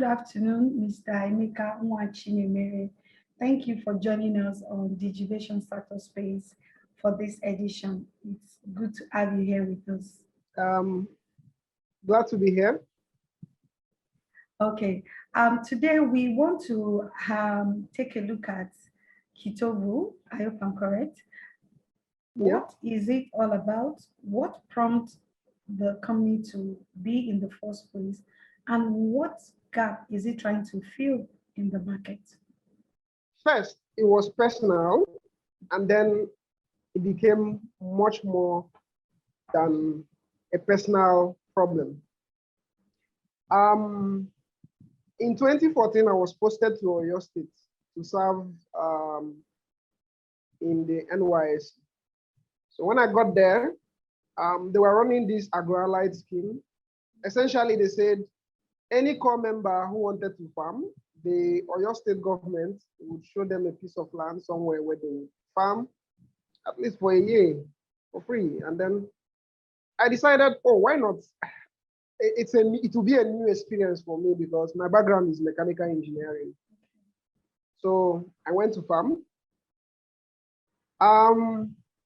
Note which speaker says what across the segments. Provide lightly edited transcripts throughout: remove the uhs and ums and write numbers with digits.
Speaker 1: afternoon, Mr. Emeka Nwachinemere. Thank you for joining us on DigiVation StartUp Space for this edition. It's good to have you here with us.
Speaker 2: Glad to be here.
Speaker 1: Okay. Today we want to take a look at kitovu. I hope I'm correct.
Speaker 2: Yeah.
Speaker 1: What is it all about? What prompted the company to be in the first place? And what gap is it trying to fill in the market?
Speaker 2: First, it was personal, and then it became much more than a personal problem. In 2014, I was posted to Oyo State to serve in the NYS. So when I got there, they were running this agro-allied scheme. Essentially, they said any core member who wanted to farm, the Oyo State government would show them a piece of land somewhere where they would farm, at least for a year, for free. And then I decided, oh, why not? It will be a new experience for me because my background is mechanical engineering. So I went to farm.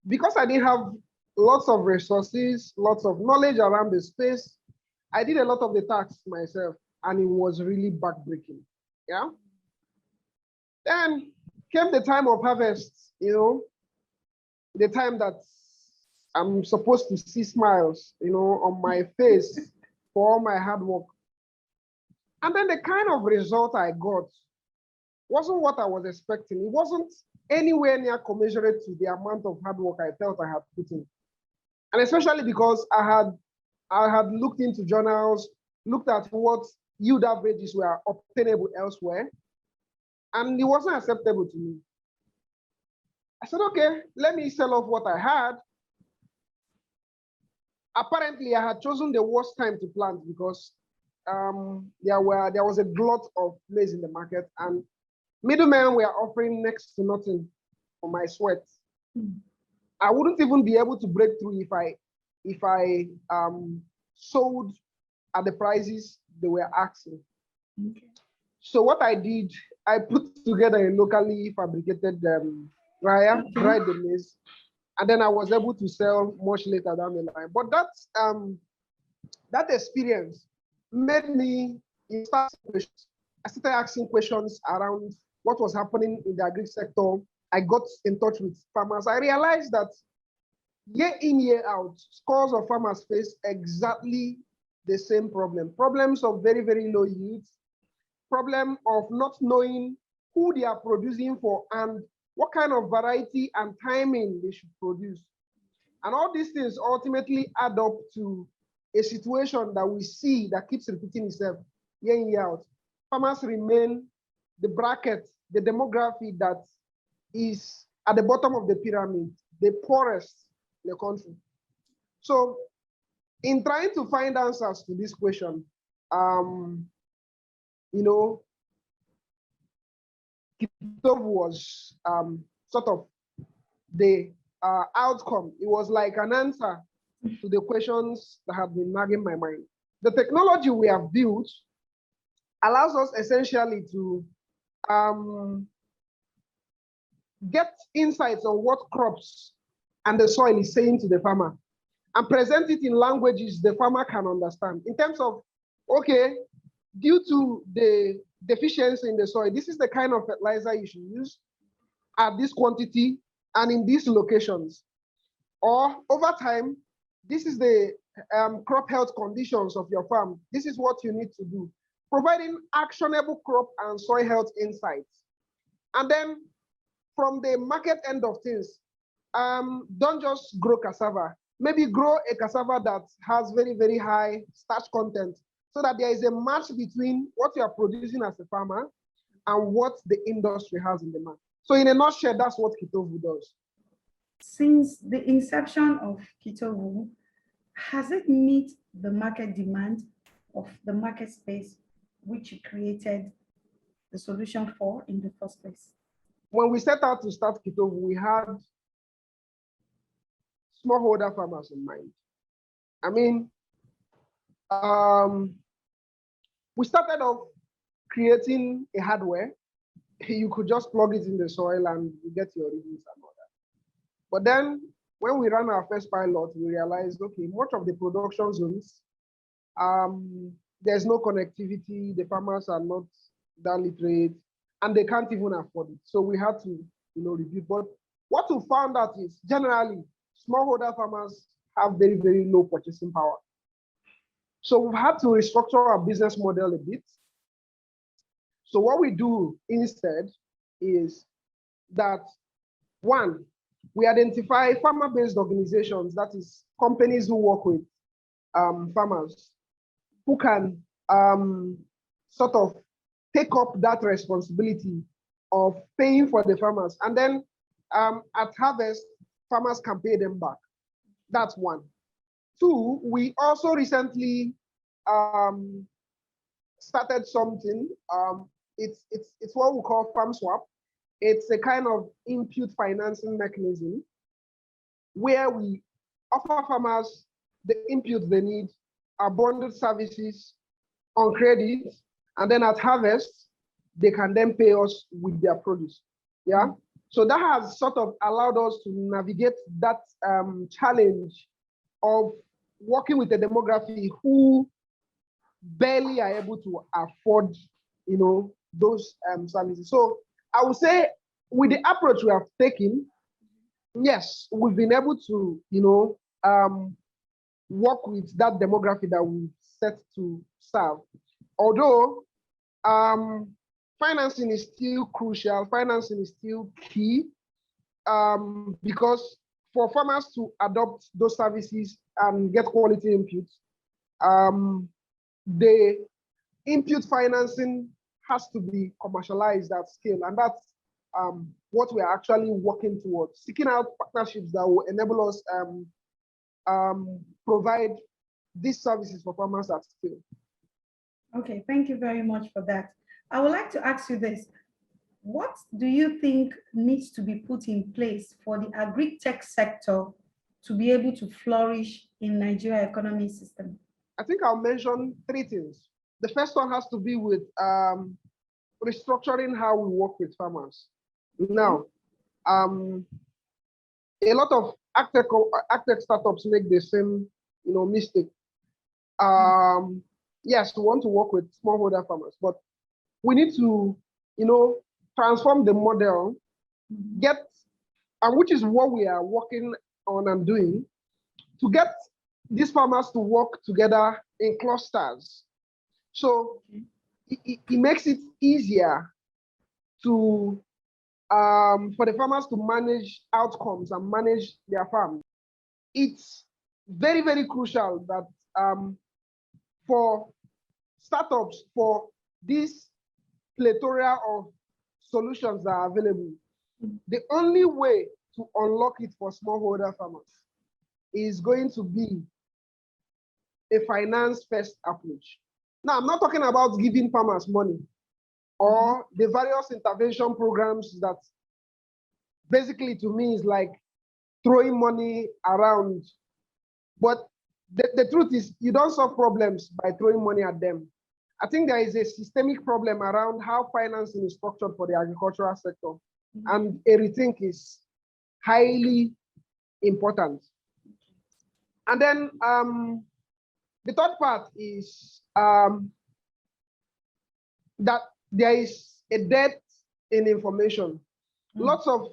Speaker 2: Because I didn't have lots of resources, lots of knowledge around the space, I did a lot of the tasks myself, and it was really backbreaking. Yeah. Then came the time of harvest, the time that I'm supposed to see smiles, on my face for all my hard work. And then the kind of result I got wasn't what I was expecting. It wasn't anywhere near commensurate to the amount of hard work I felt I had put in. And especially because I had looked into journals, looked at what yield averages were obtainable elsewhere, and it wasn't acceptable to me. I said, okay, let me sell off what I had. Apparently, I had chosen the worst time to plant because there was a glut of maize in the market, and middlemen were offering next to nothing for my sweat. I wouldn't even be able to break through if I sold at the prices they were asking.
Speaker 1: Okay.
Speaker 2: So what I did, I put together a locally fabricated dryer, dried the maize, and then I was able to sell much later down the line. But that experience made me start questions. I started asking questions around what was happening in the agri sector. I got in touch with farmers. I realized that year in, year out, scores of farmers face exactly the same problem. Problems of very, very low yields, problem of not knowing who they are producing for and what kind of variety and timing they should produce. And all these things ultimately add up to a situation that we see that keeps repeating itself year in, year out. Farmers remain the bracket, the demography that is at the bottom of the pyramid, the poorest in the country. So in trying to find answers to this question, kitovu was sort of the outcome. It was like an answer to the questions that have been nagging my mind. The technology we have built allows us essentially to get insights on what crops and the soil is saying to the farmer and present it in languages the farmer can understand in terms of, okay, due to the deficiency in the soil, this is the kind of fertilizer you should use at this quantity and in these locations. Or over time, this is the crop health conditions of your farm. This is what you need to do. Providing actionable crop and soil health insights. And then from the market end of things, don't just grow cassava. Maybe grow a cassava that has very, very high starch content so that there is a match between what you are producing as a farmer and what the industry has in the market. So in a nutshell, that's what kitovu does.
Speaker 1: Since the inception of kitovu, has it met the market demand of the market space which you created the solution for in the first place?
Speaker 2: When we set out to start kitovu, we had smallholder farmers in mind. I mean, we started off creating a hardware. You could just plug it in the soil and you get your readings and all that. But then when we ran our first pilot, we realized, okay, much of the production zones, there's no connectivity, the farmers are not that literate, and they can't even afford it. So we had to, review. But what we found out is generally smallholder farmers have very, very low purchasing power. So we've had to restructure our business model a bit. So what we do instead is that, one, we identify farmer-based organizations, that is companies who work with farmers, who can sort of take up that responsibility of paying for the farmers. And then at harvest, farmers can pay them back. That's one. Two, we also recently started something. It's what we call farm swap. It's a kind of input financing mechanism where we offer farmers the inputs they need, our bundled services on credit, and then at harvest, they can then pay us with their produce. Yeah. So that has sort of allowed us to navigate that challenge of working with a demography who barely are able to afford, those services. So I would say with the approach we have taken, yes, we've been able to, work with that demography that we set to serve. Although financing is still crucial, financing is still key, because for farmers to adopt those services and get quality inputs, the input financing has to be commercialized at scale. And that's what we're actually working towards, seeking out partnerships that will enable us provide these services for farmers at scale.
Speaker 1: Okay, thank you very much for that. I would like to ask you this. What do you think needs to be put in place for the agri-tech sector to be able to flourish in Nigeria economy system?
Speaker 2: I think I'll mention three things. The first one has to be with restructuring how we work with farmers. Now, a lot of agtech startups make the same, mistake. Yes, we want to work with smallholder farmers, but we need to, transform the model, which is what we are working on and doing, to get these farmers to work together in clusters. So it makes it easier to for the farmers to manage outcomes and manage their farm. It's very, very crucial that for startups, for this plethora of solutions that are available, the only way to unlock it for smallholder farmers is going to be a finance-first approach. Now, I'm not talking about giving farmers money or the various intervention programs that basically to me is like throwing money around. But the truth is you don't solve problems by throwing money at them. I think there is a systemic problem around how financing is structured for the agricultural sector. And a rethink is highly important. And then the third part is that there is a debt in information. Lots of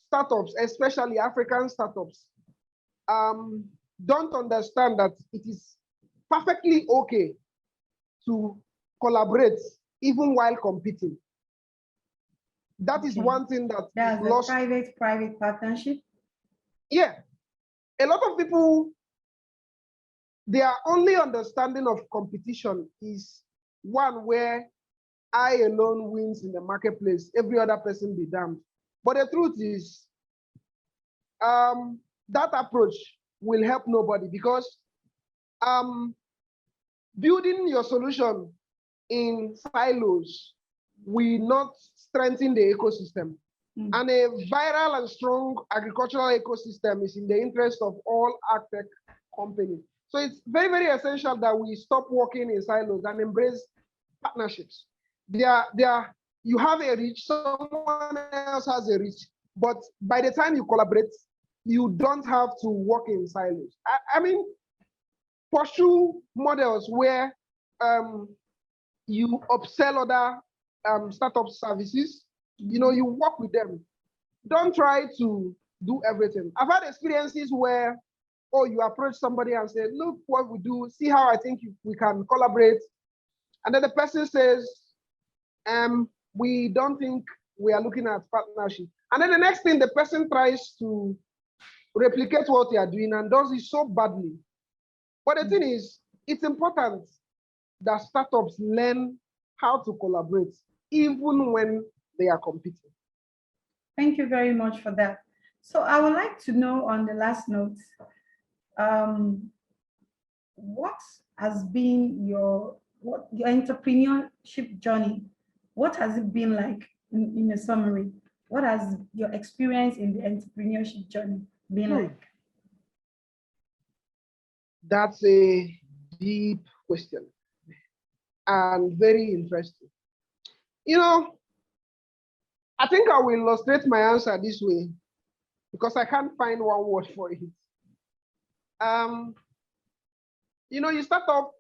Speaker 2: startups, especially African startups, don't understand that it is perfectly okay to collaborate even while competing. That is one thing that
Speaker 1: that's
Speaker 2: is lost.
Speaker 1: Private partnership.
Speaker 2: Yeah, a lot of people, their only understanding of competition is one where I alone wins in the marketplace, every other person be damned. But the truth is, that approach will help nobody, because building your solution in silos will not strengthen the ecosystem. And a viral and strong agricultural ecosystem is in the interest of all agtech companies. So it's very, very essential that we stop working in silos and embrace partnerships. you have a reach, someone else has a reach, but by the time you collaborate, you don't have to work in silos. I mean, pursue models where you upsell other startup services. You know, you work with them. Don't try to do everything. I've had experiences where, oh, you approach somebody and say, look what we do, see how I think we can collaborate. And then the person says, we don't think we are looking at partnership. And then the next thing, the person tries to replicate what you are doing and does it so badly. But the thing is, it's important that startups learn how to collaborate, even when they are competing.
Speaker 1: Thank you very much for that. So I would like to know, on the last note, what has been your entrepreneurship journey? What has it been like in a summary? What has your experience in the entrepreneurship journey been like?
Speaker 2: That's a deep question and very interesting. You know, I think I will illustrate my answer this way because I can't find one word for it. You know, you start up,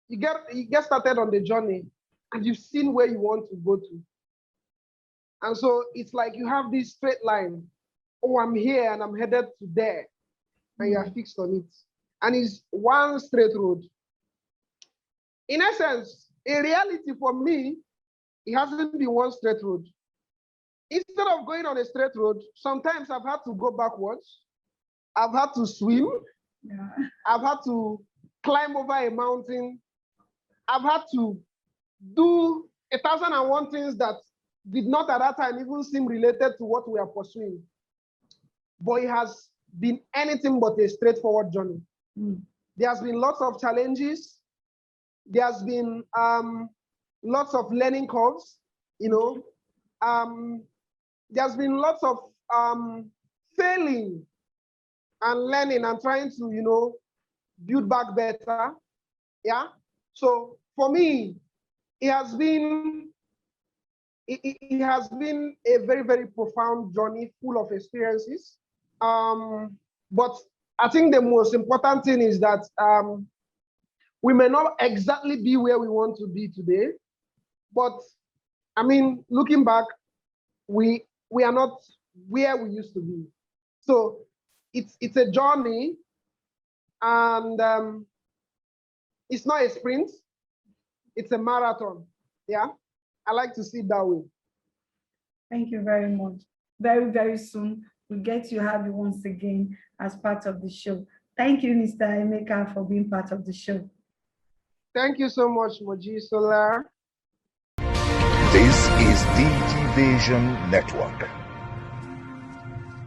Speaker 2: you get started on the journey and you've seen where you want to go to. And so it's like you have this straight line. Oh, I'm here and I'm headed to there. And you're fixed on it. And it's one straight road. In essence, in reality for me, it hasn't been one straight road. Instead of going on a straight road, sometimes I've had to go backwards. I've had to swim.
Speaker 1: Yeah.
Speaker 2: I've had to climb over a mountain. I've had to do 1,001 things that did not at that time even seem related to what we are pursuing. But it has been anything but a straightforward journey. There's been lots of challenges. There's been lots of learning curves, you know. There's been lots of failing and learning and trying to, you know, build back better. Yeah. So for me, it has been a very, very profound journey full of experiences. But I think the most important thing is that we may not exactly be where we want to be today, but I mean, looking back, we are not where we used to be. So it's a journey, and it's not a sprint, it's a marathon. Yeah, I like to see it that way.
Speaker 1: Thank you very much. Very, very soon we get to have you once again as part of the show. Thank you, Mr. Emeka, for being part of the show.
Speaker 2: Thank you so much, Moji Solar.
Speaker 3: This is DigiVation Network.